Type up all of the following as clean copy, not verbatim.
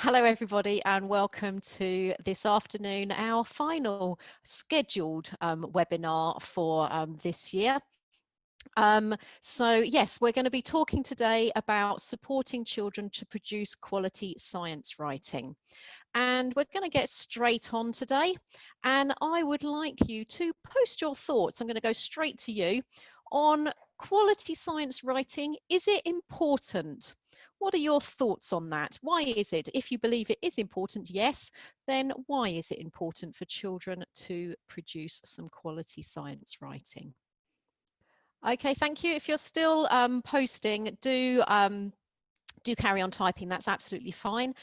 Hello, everybody, and welcome to this afternoon, our final scheduled webinar for this year. So yes, we're going to be talking today about supporting children to produce quality science writing. And we're going to get straight on today. And I would like you to post your thoughts. I'm going to go straight to you on quality science writing. Is it important? What are your thoughts on that? Why is it? If you believe it is important, yes, then why is it important for children to produce some quality science writing? Okay, thank you. If you're still posting, do carry on typing. That's absolutely fine.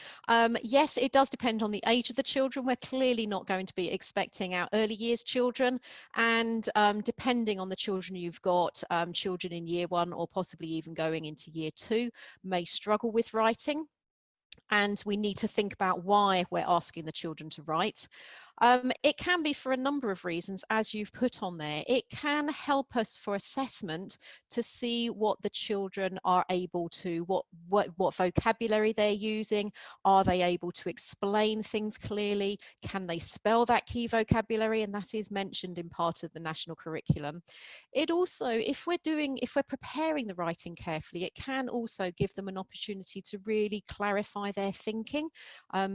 Yes, it does depend on the age of the children. We're clearly not going to be expecting our early years children, and depending on the children you've got, children in year 1 or possibly even going into year 2 may struggle with writing. And we need to think about why we're asking the children to write. It can be for a number of reasons, as you've put on there. It can help us for assessment to see what the children are able to, what vocabulary they're using. Are they able to explain things clearly? Can they spell that key vocabulary? And that is mentioned in part of the national curriculum. It also, if we're preparing the writing carefully, it can also give them an opportunity to really clarify their thinking,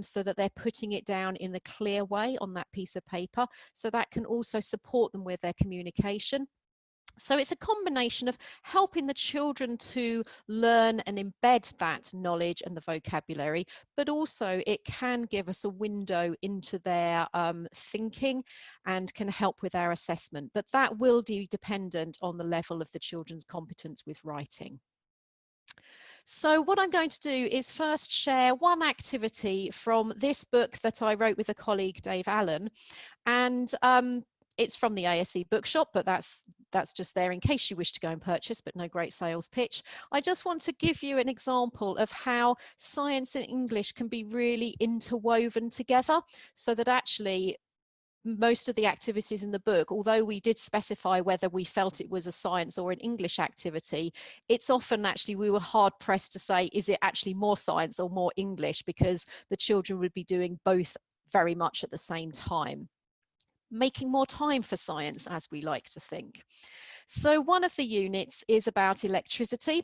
so that they're putting it down in a clear way on that piece of paper. So that can also support them with their communication. So it's a combination of helping the children to learn and embed that knowledge and the vocabulary, but also it can give us a window into their thinking and can help with our assessment. But that will be dependent on the level of the children's competence with writing. So what I'm going to do is first share one activity from this book that I wrote with a colleague, Dave Allen, and it's from the ASE bookshop, but that's just there in case you wish to go and purchase, but no great sales pitch. I just want to give you an example of how science and English can be really interwoven together, so that actually most of the activities in the book, although we did specify whether we felt it was a science or an English activity, it's often actually we were hard pressed to say, is it actually more science or more English, because the children would be doing both very much at the same time, making more time for science, as we like to think. So one of the units is about electricity.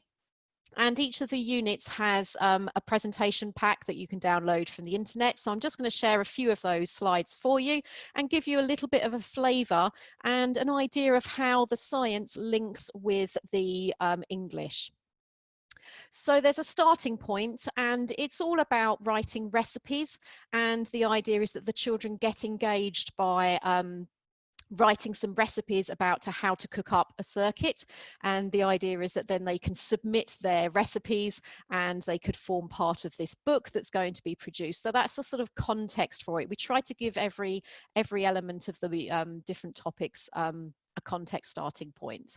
And each of the units has a presentation pack that you can download from the internet. So I'm just going to share a few of those slides for you and give you a little bit of a flavour and an idea of how the science links with the English. So there's a starting point, and it's all about writing recipes. And the idea is that the children get engaged by writing some recipes about how to cook up a circuit, and the idea is that then they can submit their recipes and they could form part of this book that's going to be produced. So that's the sort of context for it. We try to give every element of the different topics a context starting point.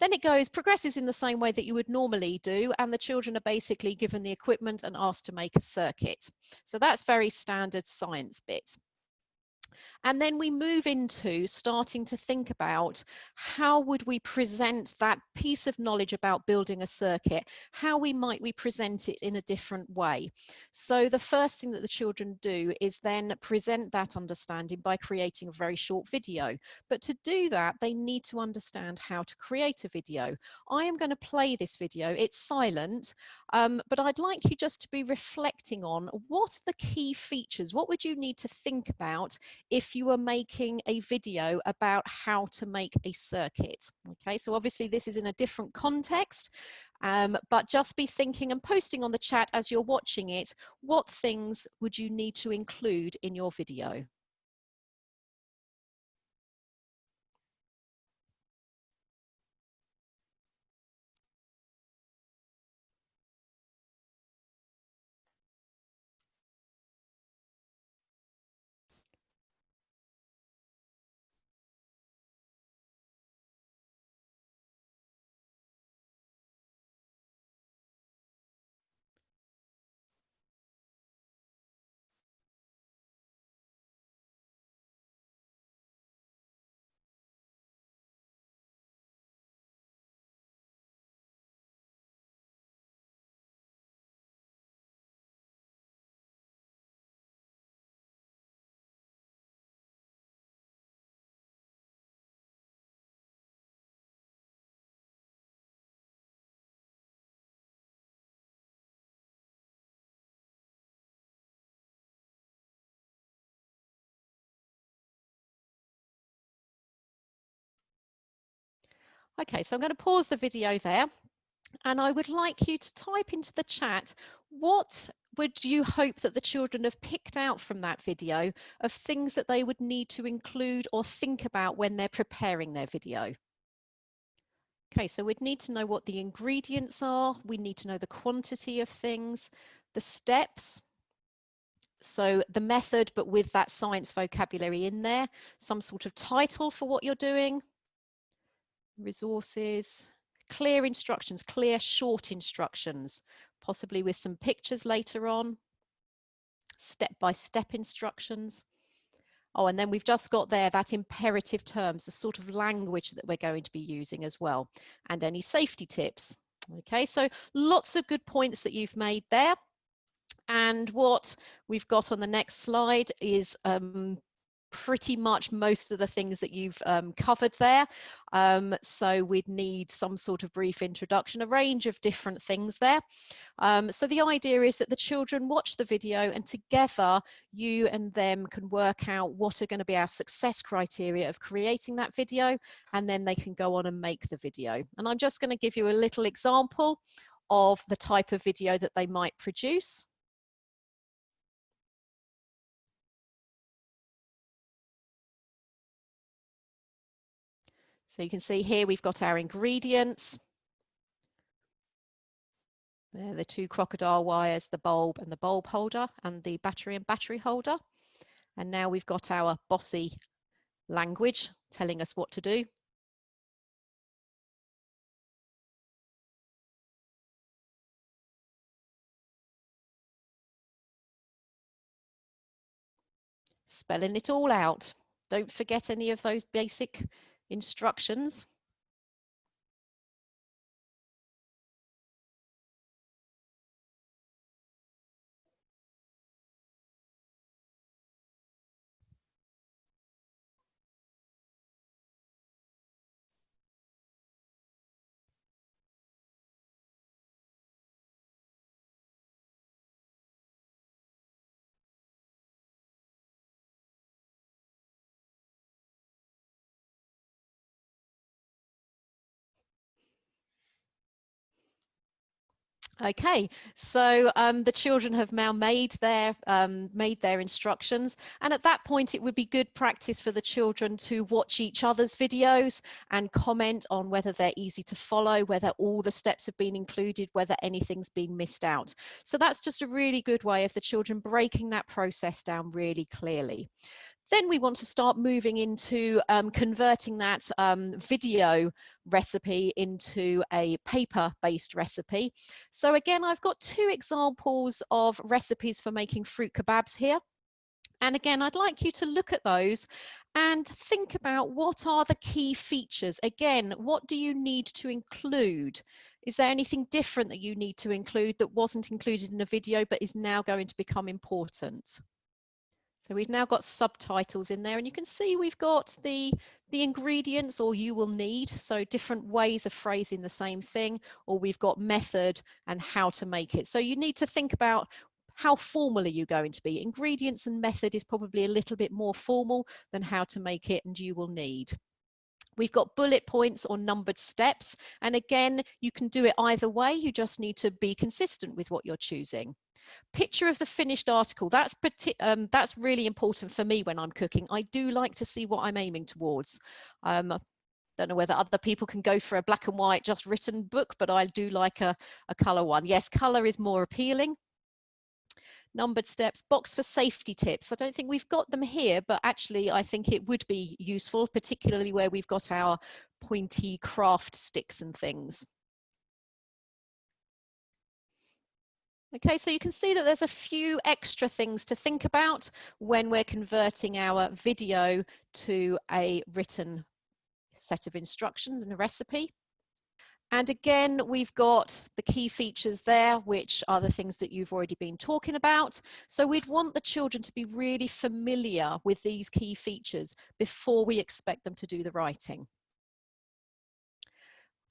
Then it progresses in the same way that you would normally do, and the children are basically given the equipment and asked to make a circuit. So that's very standard science bit. And then we move into starting to think about how would we present that piece of knowledge about building a circuit, how might we present it in a different way. So the first thing that the children do is then present that understanding by creating a very short video. But to do that, they need to understand how to create a video. I am going to play this video. It's silent, but I'd like you just to be reflecting on what are the key features, what would you need to think about if you were making a video about how to make a circuit. Okay, so obviously this is in a different context, but just be thinking and posting on the chat as you're watching it, what things would you need to include in your video? Okay, so I'm going to pause the video there, and I would like you to type into the chat, what would you hope that the children have picked out from that video of things that they would need to include or think about when they're preparing their video? Okay, so we'd need to know what the ingredients are. We need to know the quantity of things, the steps. So the method, but with that science vocabulary in there, some sort of title for what you're doing, resources, clear instructions, clear short instructions, possibly with some pictures later on, step-by-step instructions. Oh, and then we've just got there that imperative terms, the sort of language that we're going to be using as well, and any safety tips. Okay, so lots of good points that you've made there. And what we've got on the next slide is pretty much most of the things that you've covered there. So we'd need some sort of brief introduction, a range of different things there. So the idea is that the children watch the video and together you and them can work out what are going to be our success criteria of creating that video, and then they can go on and make the video. And I'm just going to give you a little example of the type of video that they might produce. So you can see here we've got our ingredients. They're the two crocodile wires, the bulb and the bulb holder, and the battery and battery holder. And now we've got our bossy language telling us what to do. Spelling it all out. Don't forget any of those basic instructions. Okay, so the children have now made their instructions, and at that point it would be good practice for the children to watch each other's videos and comment on whether they're easy to follow, whether all the steps have been included, whether anything's been missed out. So that's just a really good way of the children breaking that process down really clearly. Then we want to start moving into converting that video recipe into a paper-based recipe. So again, I've got two examples of recipes for making fruit kebabs here. And again, I'd like you to look at those and think about what are the key features. Again, what do you need to include? Is there anything different that you need to include that wasn't included in a video but is now going to become important? So we've now got subtitles in there, and you can see we've got the ingredients, or you will need, so different ways of phrasing the same thing, or we've got method and how to make it. So you need to think about how formal are you going to be. Ingredients and method is probably a little bit more formal than how to make it, and you will need. We've got bullet points or numbered steps, and again, you can do it either way. You just need to be consistent with what you're choosing. Picture of the finished article. That's really important for me when I'm cooking. I do like to see what I'm aiming towards. I don't know whether other people can go for a black and white just written book, but I do like a color one. Yes, color is more appealing. Numbered steps, box for safety tips. I don't think we've got them here, but actually I think it would be useful, particularly where we've got our pointy craft sticks and things. Okay, so you can see that there's a few extra things to think about when we're converting our video to a written set of instructions and a recipe. And again, we've got the key features there, which are the things that you've already been talking about. So we'd want the children to be really familiar with these key features before we expect them to do the writing.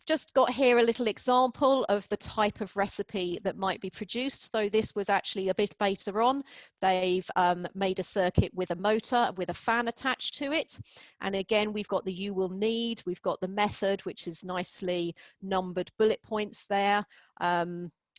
just got here a little example of the type of recipe that might be produced. So this was actually a bit later on. They've made a circuit with a motor with a fan attached to it. And again, we've got the you will need, we've got the method, which is nicely numbered bullet points there.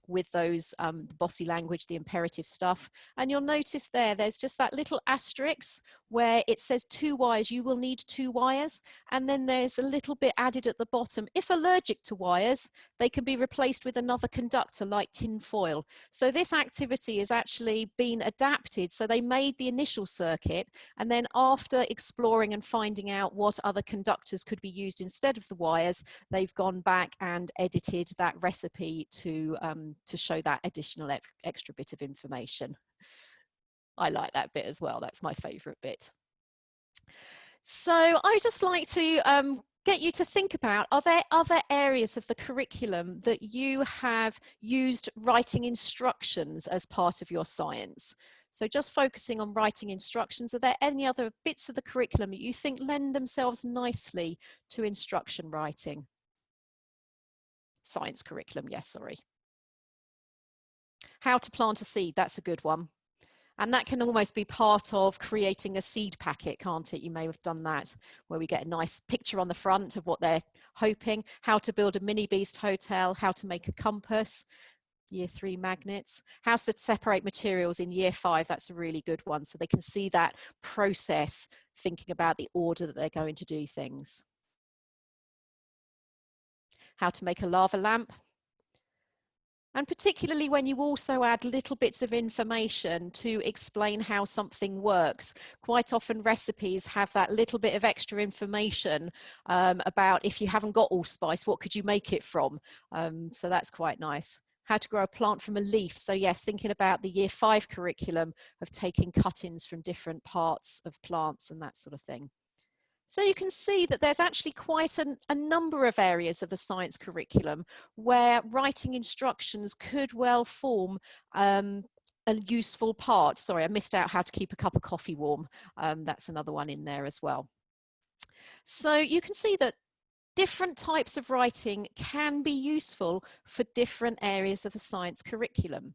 With those bossy language, the imperative stuff. And you'll notice there's just that little asterisk where it says 2 wires, you will need 2 wires. And then there's a little bit added at the bottom. If allergic to wires, they can be replaced with another conductor like tin foil. So this activity has actually been adapted. So they made the initial circuit, and then after exploring and finding out what other conductors could be used instead of the wires, they've gone back and edited that recipe to show that additional extra bit of information. I like that bit as well. That's my favorite bit. So I just like to get you to think about, are there other areas of the curriculum that you have used writing instructions as part of your science? So just focusing on writing instructions, are there any other bits of the curriculum that you think lend themselves nicely to instruction writing? Science curriculum, yes, sorry. How to plant a seed, that's a good one. And that can almost be part of creating a seed packet, can't it? You may have done that, where we get a nice picture on the front of what they're hoping, how to build a mini beast hotel, how to make a compass, year 3 magnets, how to separate materials in year 5. That's a really good one. So they can see that process, thinking about the order that they're going to do things. How to make a lava lamp. And particularly when you also add little bits of information to explain how something works. Quite often recipes have that little bit of extra information about if you haven't got allspice, what could you make it from? So that's quite nice. How to grow a plant from a leaf. So yes, thinking about the year 5 curriculum of taking cuttings from different parts of plants and that sort of thing. So you can see that there's actually quite a number of areas of the science curriculum where writing instructions could well form a useful part. Sorry, I missed out how to keep a cup of coffee warm. That's another one in there as well. So you can see that different types of writing can be useful for different areas of the science curriculum.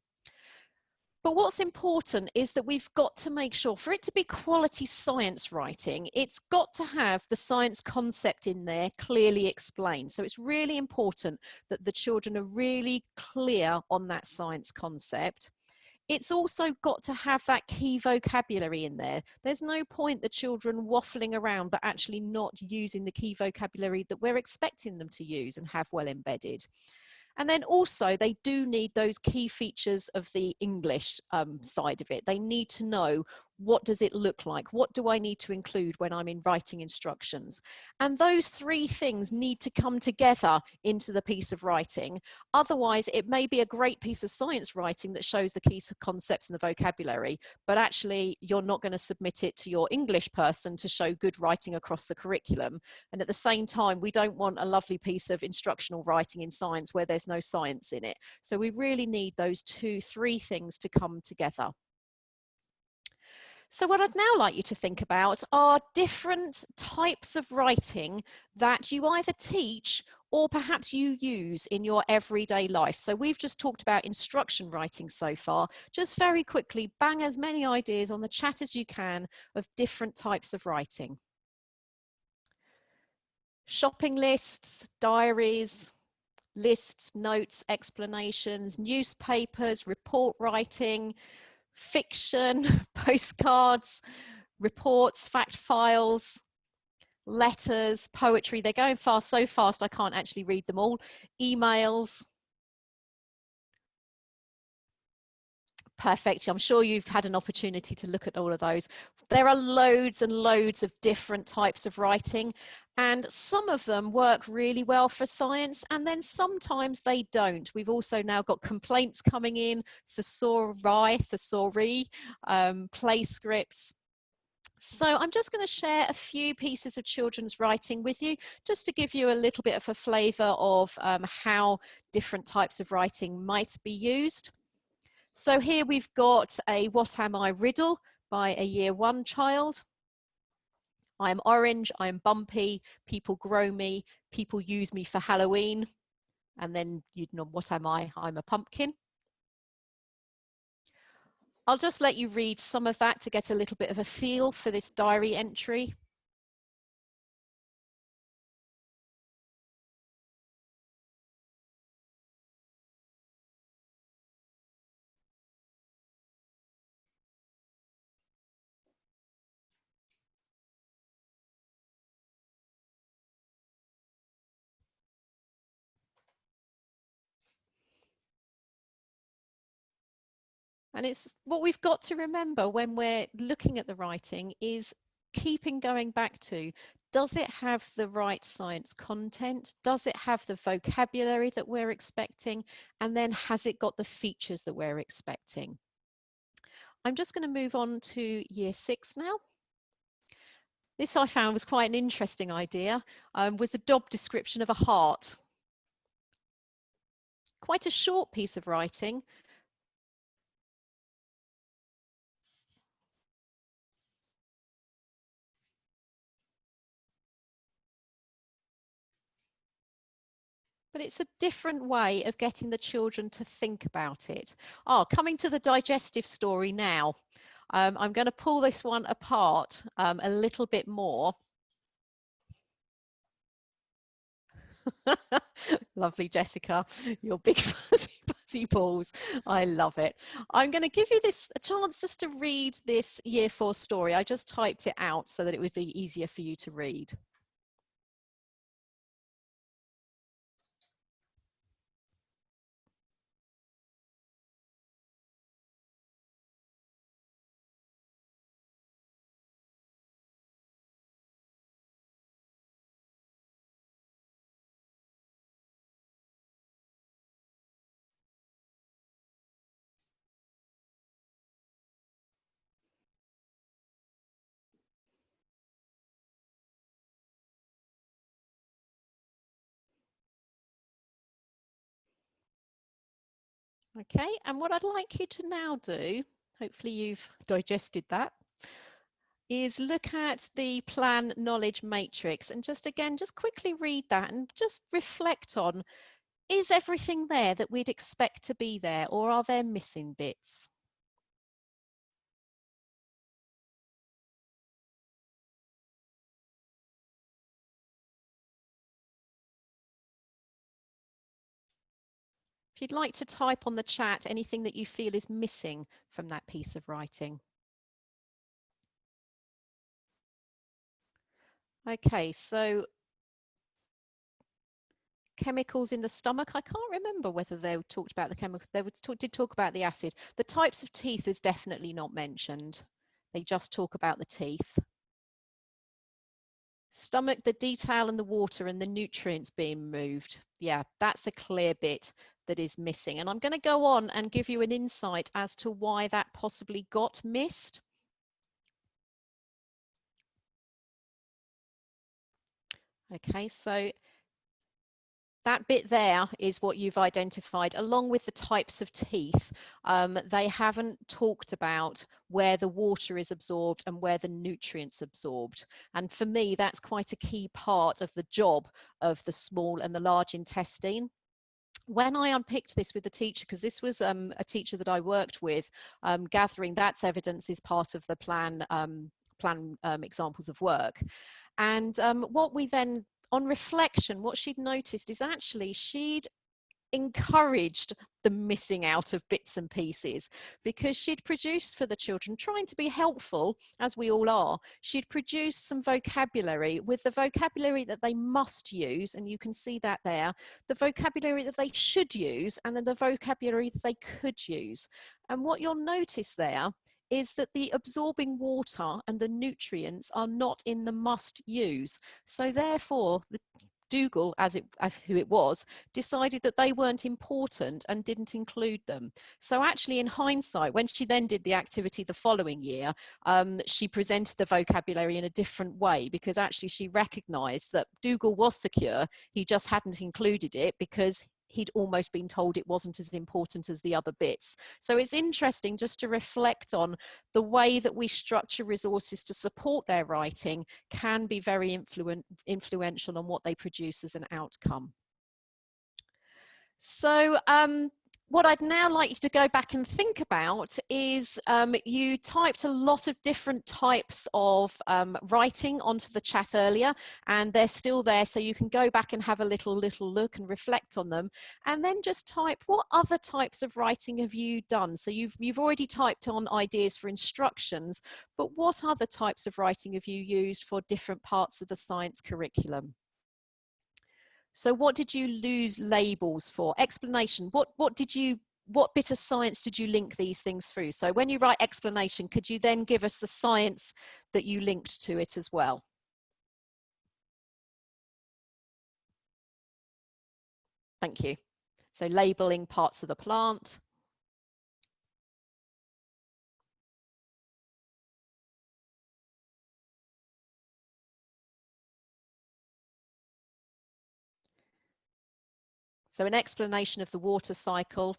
But what's important is that we've got to make sure, for it to be quality science writing, it's got to have the science concept in there clearly explained. So it's really important that the children are really clear on that science concept. It's also got to have that key vocabulary in there. There's no point the children waffling around but actually not using the key vocabulary that we're expecting them to use and have well embedded. And then also they do need those key features of the English side of it. They need to know, what does it look like? What do I need to include when I'm in writing instructions? And those 3 things need to come together into the piece of writing. Otherwise, it may be a great piece of science writing that shows the key concepts and the vocabulary, but actually you're not going to submit it to your English person to show good writing across the curriculum. And at the same time, we don't want a lovely piece of instructional writing in science where there's no science in it. So we really need those 2, 3 things to come together. So what I'd now like you to think about are different types of writing that you either teach or perhaps you use in your everyday life. So we've just talked about instruction writing so far. Just very quickly, bang as many ideas on the chat as you can of different types of writing. Shopping lists, diaries, lists, notes, explanations, newspapers, report writing, fiction, postcards, reports, fact files, letters, poetry. They're going fast, so fast I can't actually read them all. Emails. Perfect. I'm sure you've had an opportunity to look at all of those. There are loads and loads of different types of writing, and some of them work really well for science, and then sometimes they don't. We've also now got complaints coming in, thesauri, play scripts. So I'm just going to share a few pieces of children's writing with you, just to give you a little bit of a flavour of how different types of writing might be used. So here we've got a What Am I riddle by a year 1 child. I'm orange, I'm bumpy, people grow me, people use me for Halloween. And then you'd know, what am I? I'm a pumpkin. I'll just let you read some of that to get a little bit of a feel for this diary entry. And it's what we've got to remember when we're looking at the writing is keeping going back to, does it have the right science content? Does it have the vocabulary that we're expecting? And then has it got the features that we're expecting? I'm just going to move on to year 6 now. This I found was quite an interesting idea, was the job description of a heart. Quite a short piece of writing. But it's a different way of getting the children to think about it. Coming to the digestive story now. I'm going to pull this one apart a little bit more. Lovely, Jessica, your big fuzzy balls. I love it. I'm going to give you a chance just to read this year 4 story. I just typed it out so that it would be easier for you to read. Okay, and what I'd like you to now do, hopefully you've digested that, is look at the plan knowledge matrix and just quickly read that and just reflect on, is everything there that we'd expect to be there, or are there missing bits? If you'd like to type on the chat anything that you feel is missing from that piece of writing. Okay, so chemicals in the stomach. I can't remember whether they talked about the chemicals. They did talk about the acid. The types of teeth is definitely not mentioned. They just talk about the teeth. Stomach, the detail and the water and the nutrients being moved. Yeah, that's a clear bit that is missing. And I'm going to go on and give you an insight as to why that possibly got missed. Okay, so that bit there is what you've identified, along with the types of teeth. They haven't talked about where the water is absorbed and where the nutrients absorbed. And for me, that's quite a key part of the job of the small and the large intestine. When I unpicked this with the teacher, because this was a teacher that I worked with, gathering that's evidence is part of the plan examples of work. And what we then, on reflection, what she'd noticed is actually she'd encouraged the missing out of bits and pieces, because she'd produced for the children, trying to be helpful as we all are, she'd produced some vocabulary with the vocabulary that they must use, and you can see that there, the vocabulary that they should use, and then the vocabulary that they could use. And what you'll notice there is that the absorbing water and the nutrients are not in the must use. So therefore, the Dougal, as who it was, decided that they weren't important and didn't include them. So actually, in hindsight, when she then did the activity the following year, she presented the vocabulary in a different way, because actually she recognised that Dougal was secure. He just hadn't included it because he'd almost been told it wasn't as important as the other bits. So it's interesting just to reflect on the way that we structure resources to support their writing can be very influential on what they produce as an outcome. So what I'd now like you to go back and think about is you typed a lot of different types of writing onto the chat earlier, and they're still there, so you can go back and have a little look and reflect on them, and then just type, what other types of writing have you done? So you've already typed on ideas for instructions, but what other types of writing have you used for different parts of the science curriculum? So what did you lose labels for? Explanation, what bit of science did you link these things through? So when you write explanation, could you then give us the science that you linked to it as well? Thank you. So labeling parts of the plant. So an explanation of the water cycle.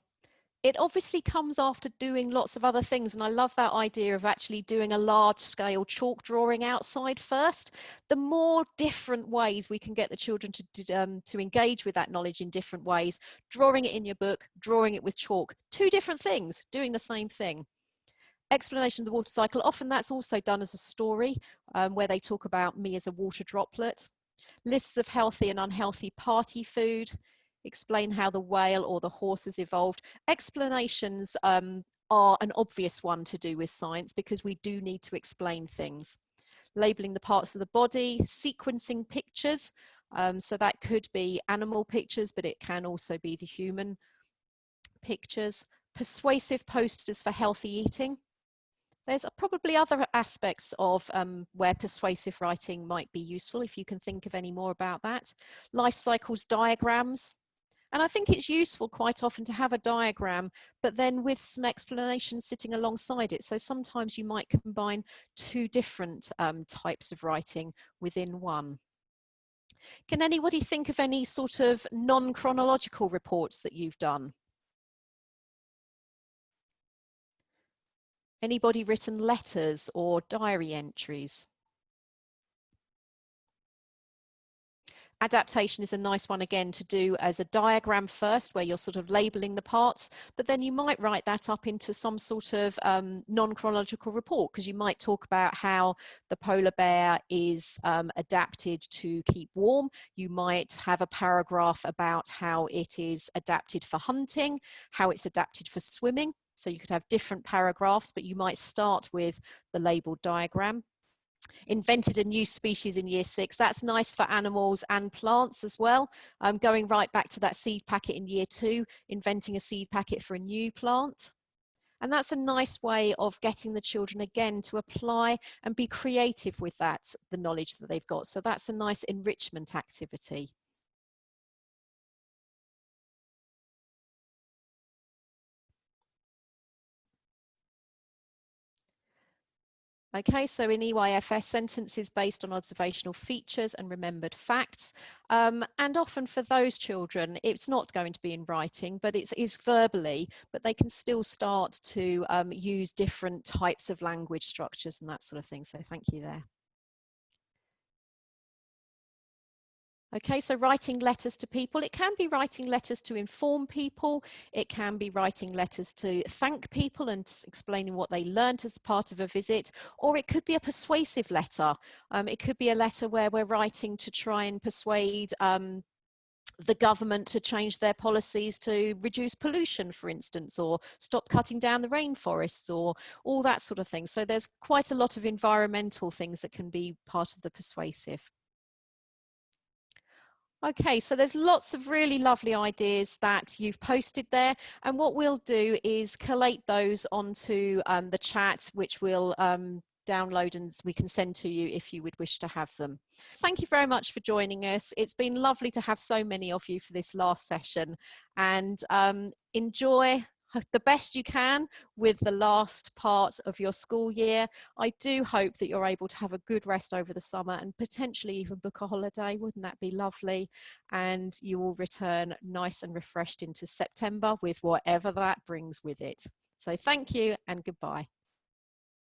It obviously comes after doing lots of other things, and I love that idea of actually doing a large-scale chalk drawing outside first. The more different ways we can get the children to engage with that knowledge in different ways, drawing it in your book, drawing it with chalk, two different things, doing the same thing. Explanation of the water cycle, often that's also done as a story where they talk about me as a water droplet. Lists of healthy and unhealthy party food, explain how the whale or the horse has evolved. Explanations are an obvious one to do with science because we do need to explain things. Labeling the parts of the body, sequencing pictures. So that could be animal pictures, but it can also be the human pictures. Persuasive posters for healthy eating. There's probably other aspects of where persuasive writing might be useful, if you can think of any more about that. Life cycles diagrams. And I think it's useful quite often to have a diagram, but then with some explanations sitting alongside it. So sometimes you might combine two different types of writing within one. Can anybody think of any sort of non-chronological reports that you've done? Anybody written letters or diary entries? Adaptation is a nice one again to do as a diagram first, where you're sort of labeling the parts, but then you might write that up into some sort of non-chronological report, because you might talk about how the polar bear is adapted to keep warm. You might have a paragraph about how it is adapted for hunting, how it's adapted for swimming. So you could have different paragraphs, but you might start with the labeled diagram. Invented a new species in year 6. That's nice for animals and plants as well. Going right back to that seed packet in year 2, inventing a seed packet for a new plant. And that's a nice way of getting the children again to apply and be creative with that, the knowledge that they've got. So that's a nice enrichment activity. Okay, so in EYFS, sentences based on observational features and remembered facts. And often for those children, it's not going to be in writing, but it is verbally, but they can still start to use different types of language structures and that sort of thing. So thank you there. Okay, so writing letters to people. It can be writing letters to inform people. It can be writing letters to thank people and explaining what they learned as part of a visit. Or it could be a persuasive letter. It could be a letter where we're writing to try and persuade the government to change their policies to reduce pollution, for instance, or stop cutting down the rainforests, or all that sort of thing. So there's quite a lot of environmental things that can be part of the persuasive. Okay, so there's lots of really lovely ideas that you've posted there, and what we'll do is collate those onto the chat, which we'll download and we can send to you if you would wish to have them. Thank you very much for joining us. It's been lovely to have so many of you for this last session, and enjoy the best you can with the last part of your school year. I do hope that you're able to have a good rest over the summer and potentially even book a holiday. Wouldn't that be lovely? And you will return nice and refreshed into September with whatever that brings with it. So thank you and goodbye.